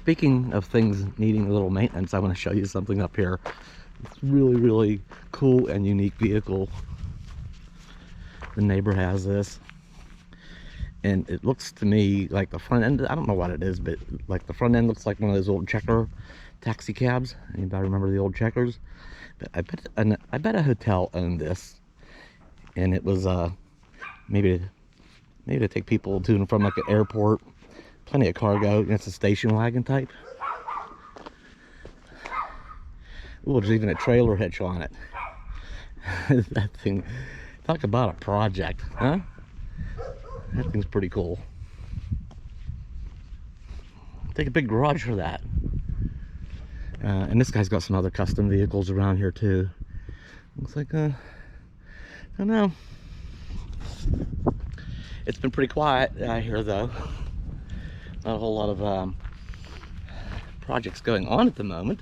speaking of things needing a little maintenance, I want to show you something up here. It's really cool and unique vehicle. The neighbor has this, and it looks to me like the front end, I don't know what it is, but like the front end looks like one of those old checker taxi cabs. Anybody remember the old checkers? But I bet a hotel owned this, and it was maybe to take people to and from like an airport. Plenty of cargo. It's a station wagon type. Oh, there's even a trailer hitch on it. That thing, talk about a project, huh? That thing's pretty cool. Take a big garage for that. And this guy's got some other custom vehicles around here too. Looks like I don't know. It's been pretty quiet out here though. Not a whole lot of projects going on at the moment.